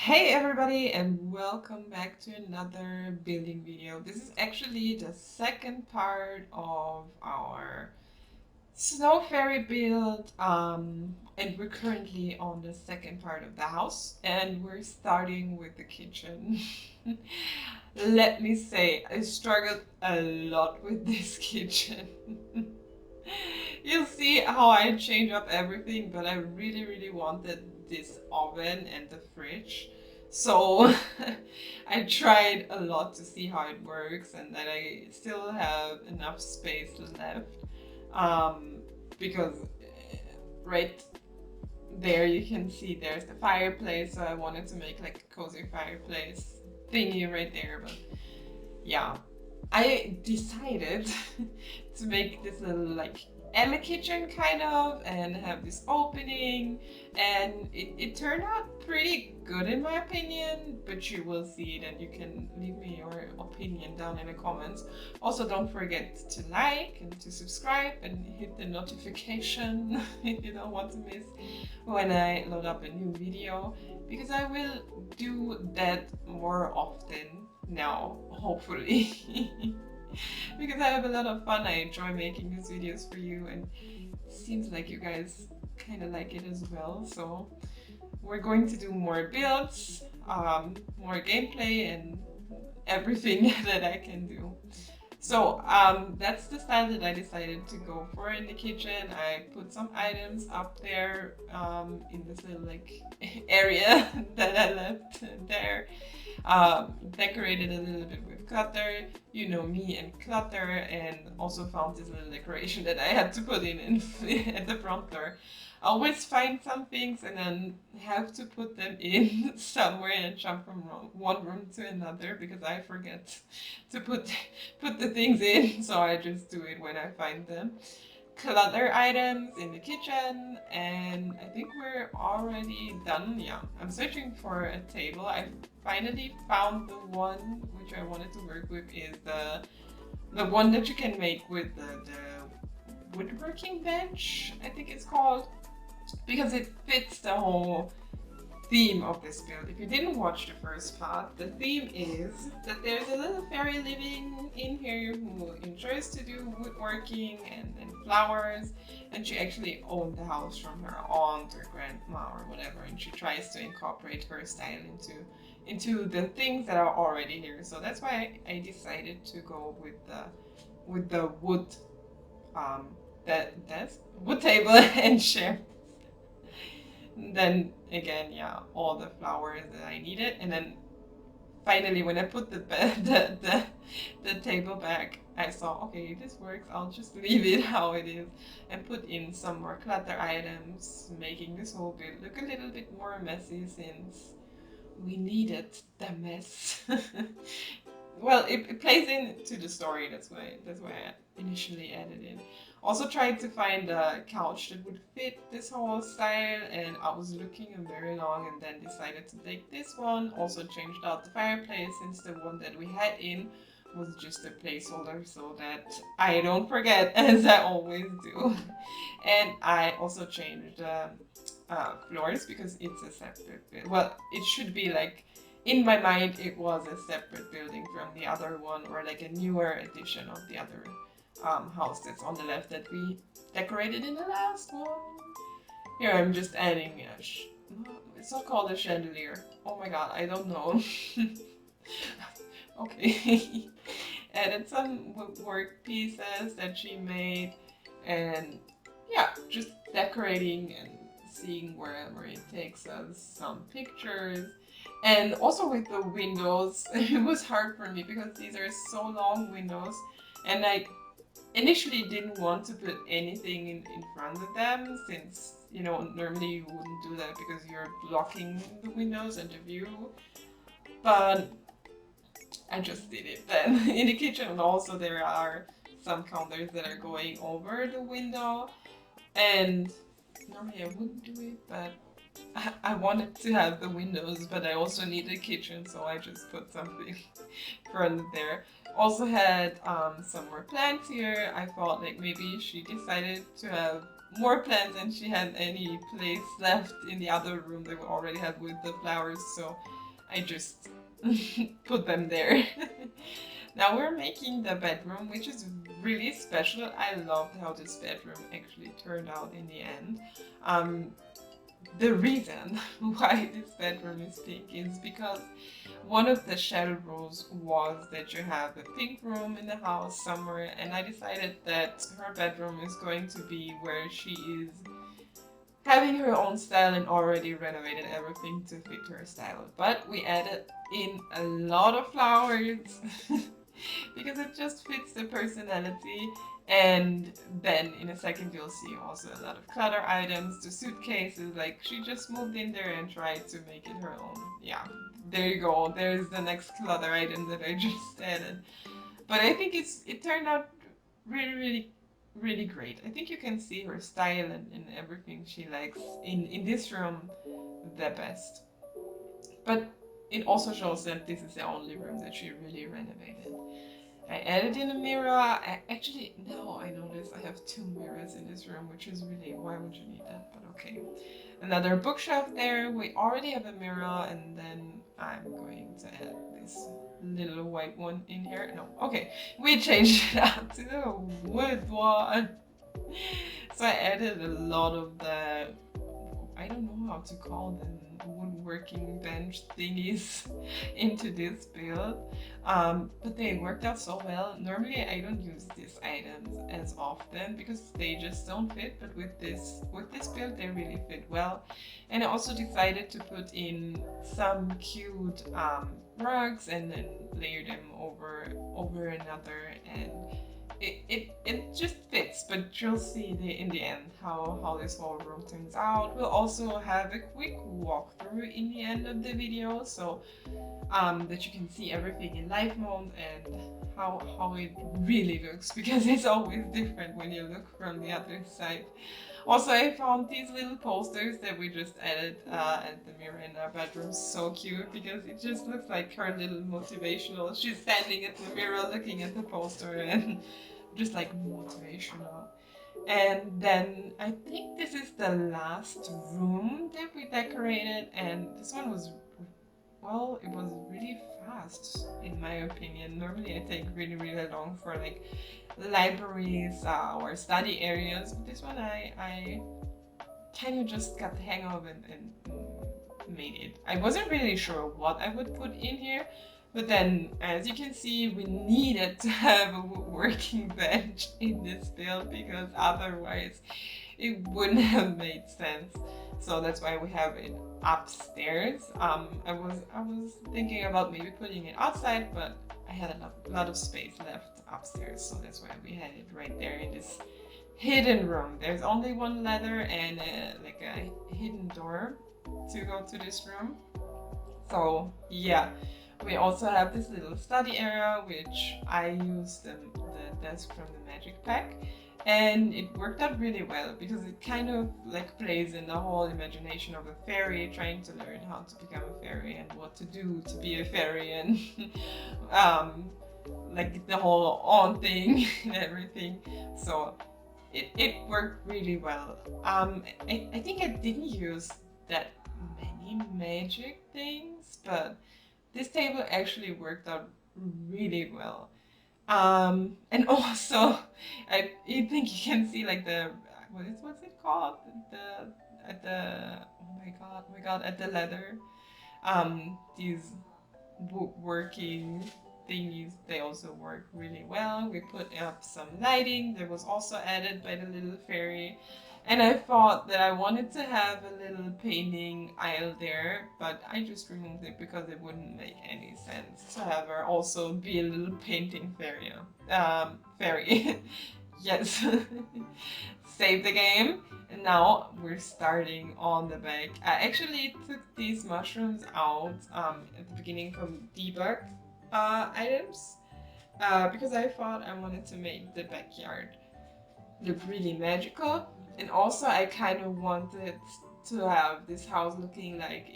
Hey everybody, and welcome back to another building video. This is actually the second part of our snow fairy build, and we're currently on the second part of the house, and we're starting with the kitchen. Let me say, I struggled a lot with this kitchen. You'll see how I change up everything, but I really wanted this oven and the fridge. So I tried a lot to see how it works and that I still have enough space left. Um, because right there you can see there's the fireplace, so I wanted to make like a cozy fireplace thingy right there, but yeah, I decided to make this little like Ella kitchen kind of and have this opening, and it turned out pretty good in my opinion, but you will see it and you can leave me your opinion down in the comments. Also, don't forget to like and to subscribe and hit the notification if you don't want to miss when I load up a new video, because I will do that more often now, hopefully. Because I have a lot of fun. I enjoy making these videos for you, and it seems like you guys kind of like it as well. So we're going to do more builds, more gameplay, and everything that I can do. So that's the style that I decided to go for in the kitchen. I put some items up there in this little like area that I left there. Decorated a little bit with clutter. You know me and clutter, and also found this little decoration that I had to put in at the front door. I always find some things and then have to put them in somewhere and jump from one room to another because I forget to put the things in. So I just do it when I find them. Clutter items in the kitchen, and I think we're already done. Yeah, I'm searching for a table. I finally found the one which I wanted to work with, is the one that you can make with the woodworking bench, I think it's called, because it fits the whole theme of this build. If you didn't watch the first part, the theme is that there's a little fairy living in here who enjoys to do woodworking and flowers, and she actually owned the house from her aunt or grandma or whatever, and she tries to incorporate her style into the things that are already here. So that's why I decided to go with the wood, that's wood table and chair. Then again, yeah, all the flowers that I needed, and then finally when I put the table back, I saw, okay, this works. I'll just leave it how it is and put in some more clutter items, making this whole bit look a little bit more messy since we needed the mess. Well, it plays into the story. That's why I initially added in. Also tried to find a couch that would fit this whole style, and I was looking very long, and then decided to take this one. Also changed out the fireplace since the one that we had in was just a placeholder, so that I don't forget, as I always do. And I also changed floors because it's a separate bit. Well, it should be like, in my mind, it was a separate building from the other one, or like a newer edition of the other house that's on the left that we decorated in the last one. Here I'm just adding it's not called a chandelier. Oh my god, I don't know. Okay. Added some work pieces that she made, and yeah, just decorating and seeing wherever it takes us, some pictures. And also with the windows, it was hard for me because these are so long windows, and I initially didn't want to put anything in front of them, since normally you wouldn't do that because you're blocking the windows and the view. But I just did it then in the kitchen, and also there are some counters that are going over the window, and normally I wouldn't do it, but I wanted to have the windows, but I also need a kitchen, so I just put something front there. Also had some more plants here. I thought like maybe she decided to have more plants than she had any place left in the other room that we already had with the flowers, so I just put them there. Now we're making the bedroom, which is really special. I loved how this bedroom actually turned out in the end. Um, the reason why this bedroom is pink is because one of the shadow rules was that you have a pink room in the house somewhere, and I decided that her bedroom is going to be where she is having her own style and already renovated everything to fit her style. But we added in a lot of flowers because it just fits the personality. And then in a second you'll see also a lot of clutter items, the suitcases, like she just moved in there and tried to make it her own. Yeah, there you go. There's the next clutter item that I just added. But I think it turned out really great. I think you can see her style and everything she likes in this room the best. But it also shows that this is the only room that she really renovated. I added in a mirror. Actually, now I notice I have two mirrors in this room, which is really, why would you need that? But okay. Another bookshelf there. We already have a mirror, and then I'm going to add this little white one in here. No, okay. We changed it up to the wood one. So I added a lot of the, I don't know how to call them, woodworking bench thingies into this build. But they worked out so well. Normally I don't use these items as often because they just don't fit, but with this build they really fit well. And I also decided to put in some cute rugs and then layer them over another, and it just fits, but you'll see in the end how this whole room turns out. We'll also have a quick walkthrough in the end of the video, so that you can see everything in live mode and how it really looks, because it's always different when you look from the other side. Also, I found these little posters that we just added at the mirror in our bedroom. So cute, because it just looks like her little motivational. She's standing at the mirror looking at the poster and just like motivational. And then I think this is the last room that we decorated, and this one was, well, it was really fast in my opinion. Normally I take really long for like libraries or study areas, but this one I kind of just got the hang of and made it. I wasn't really sure what I would put in here, but then as you can see, we needed to have a working bench in this build because otherwise it wouldn't have made sense. So that's why we have it upstairs. I was thinking about maybe putting it outside, but I had a lot of space left upstairs, so that's why we had it right there in this hidden room. There's only one ladder and like a hidden door to go to this room. So yeah, we also have this little study area, which I used the desk from the Magic Pack. And it worked out really well because it kind of like plays in the whole imagination of a fairy trying to learn how to become a fairy and what to do to be a fairy, and like the whole on thing and everything. So it worked really well. I think I didn't use that many magic things, but this table actually worked out really well. And also, I think you can see like the, what's it called? The at the, oh my god, at the leather. These working thingies, they also work really well. We put up some lighting that was also added by the little fairy. And I thought that I wanted to have a little painting aisle there, but I just removed it because it wouldn't make any sense to have her also be a little painting fairy. Fairy. Yes. Save the game. And now we're starting on the back. I actually took these mushrooms out at the beginning from debug items because I thought I wanted to make the backyard look really magical. And also I kind of wanted to have this house looking like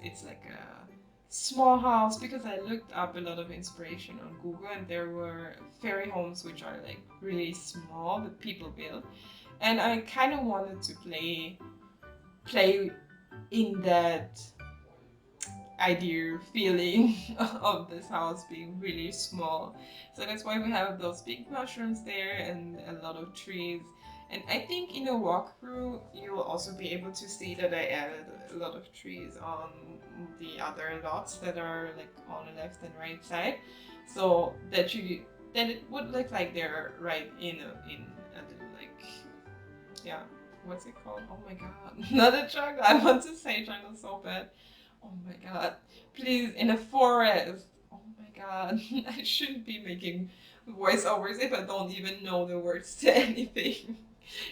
it's like a small house, because I looked up a lot of inspiration on Google and there were fairy homes which are like really small that people build, and I kind of wanted to play in that idea feeling of this house being really small. So that's why we have those big mushrooms there and a lot of trees. And I think in a walkthrough, you'll also be able to see that I added a lot of trees on the other lots that are like on the left and right side, so that you then it would look like they're right in a little like, yeah, what's it called? Oh my god, not a jungle. I want to say jungle so bad. Oh my god, please, in a forest. Oh my god, I shouldn't be making voiceovers if I don't even know the words to anything.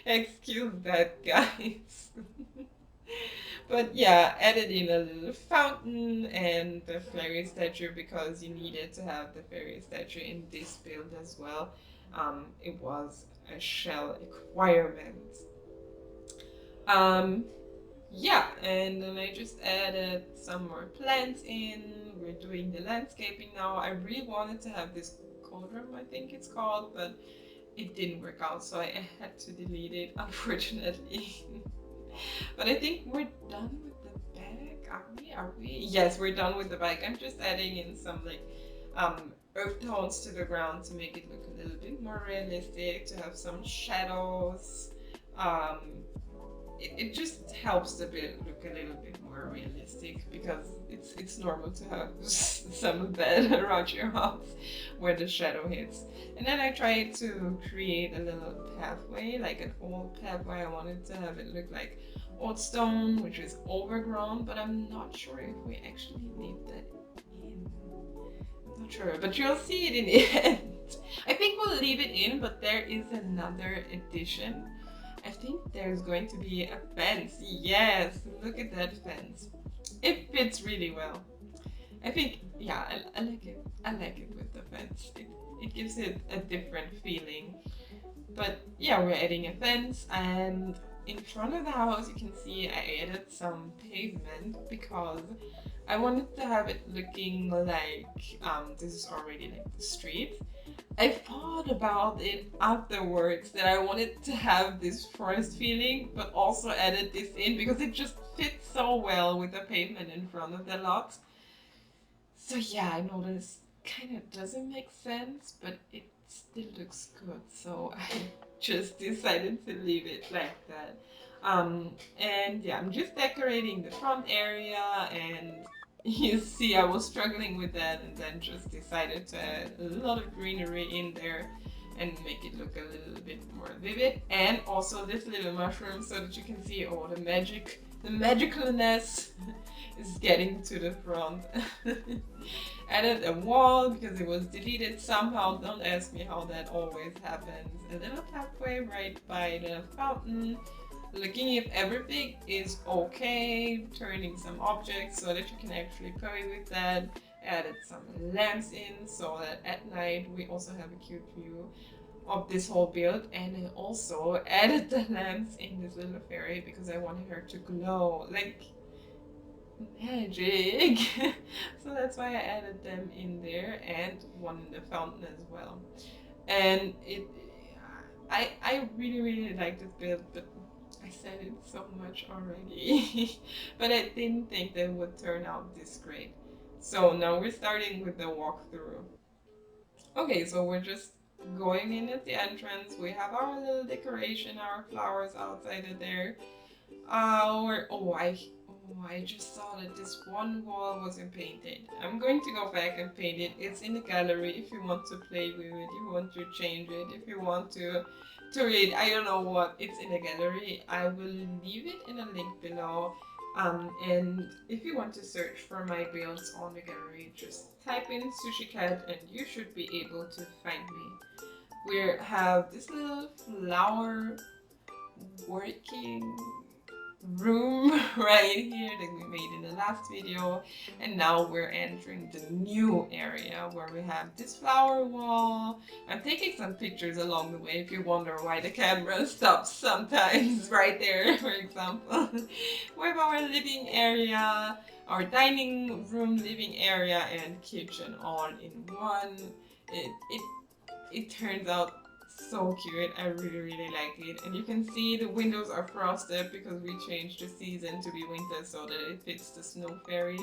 Excuse that, guys. But yeah, added in a little fountain and the fairy statue because you needed to have the fairy statue in this build as well. It was a shell requirement. Um, yeah, and then I just added some more plants in. We're doing the landscaping now. I really wanted to have this cauldron, I think it's called, but it didn't work out, so I had to delete it, unfortunately. But I think we're done with the bag. Are we? Yes, we're done with the bag. I'm just adding in some like earth tones to the ground to make it look a little bit more realistic, to have some shadows. Um, it just helps the build look a little bit more realistic because it's normal to have some bed around your house where the shadow hits. And then I tried to create a little pathway, like an old pathway. I wanted to have it look like old stone, which is overgrown, but I'm not sure if we actually leave that in. I'm not sure, but you'll see it in the end. I think we'll leave it in, but there is another addition. I think there's going to be a fence. Yes, look at that fence. It fits really well. I think, yeah, I like it. I like it with the fence. It gives it a different feeling. But yeah, we're adding a fence, and in front of the house you can see I added some pavement because I wanted to have it looking like this is already like the street. I thought about it afterwards that I wanted to have this forest feeling, but also added this in because it just fits so well with the pavement in front of the lot. So yeah, I know this kind of doesn't make sense, but it still looks good. So I just decided to leave it like that. And yeah, I'm just decorating the front area, and you see I was struggling with that and then just decided to add a lot of greenery in there and make it look a little bit more vivid. And also this little mushroom so that you can see all the magicalness is getting to the front. Added a wall because it was deleted somehow. Don't ask me how that always happens. A little pathway right by the fountain. Looking if everything is okay. Turning some objects so that you can actually play with that. Added some lamps in so that at night we also have a cute view of this whole build. And I also added the lamps in this little fairy because I wanted her to glow like magic. So that's why I added them in there, and one in the fountain as well. And I really like this build, but I said it so much already. But I didn't think that it would turn out this great. So now we're starting with the walkthrough. Okay, so we're just going in at the entrance. We have our little decoration, our flowers outside of there. I just saw that this one wall wasn't painted. I'm going to go back and paint it. It's in the gallery if you want to play with it, if you want to change it, if you want to read. I don't know what. It's in the gallery. I will leave it in a link below. And if you want to search for my builds on the gallery, just type in Sushi Cat and you should be able to find me. We have this little flower working room right here that we made in the last video, and now we're entering the new area where we have this flower wall. I'm taking some pictures along the way if you wonder why the camera stops sometimes right there, for example. We have our living area, our dining room, living area, and kitchen all in one. It turns out so cute. I really like it. And you can see the windows are frosted because we changed the season to be winter so that it fits the snow fairy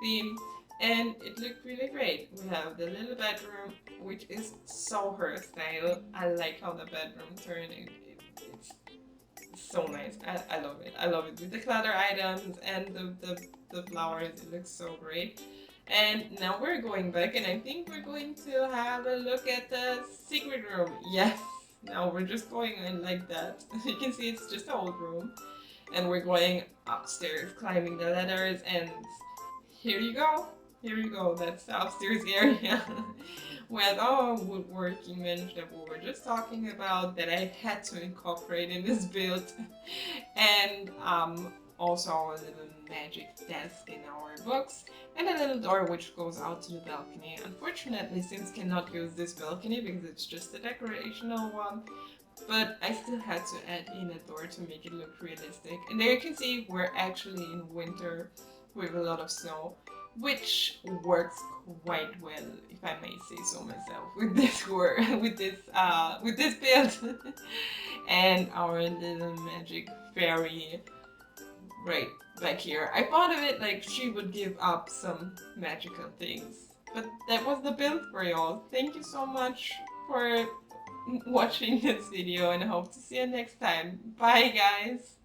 theme, and it looked really great. We have the little bedroom, which is so her style. I like how the bedroom turned. It's so nice. I love it. I love it with the clutter items and the flowers. It looks so great. And now we're going back, and I think we're going to have a look at the secret room. Yes, now we're just going in like that. You can see it's just an old room, and we're going upstairs, climbing the ladders, and here you go. Here you go. That's the upstairs area. With our woodworking bench that we were just talking about that I had to incorporate in this build. And also our little magic desk in our books, and a little door which goes out to the balcony. Unfortunately, Sims cannot use this balcony because it's just a decorational one, but I still had to add in a door to make it look realistic. And there you can see we're actually in winter with a lot of snow, which works quite well, if I may say so myself, with this work, with this build. And our little magic fairy right back here. I thought of it like she would give up some magical things, but that was the build for y'all. Thank you so much for watching this video, and I hope to see you next time. Bye guys!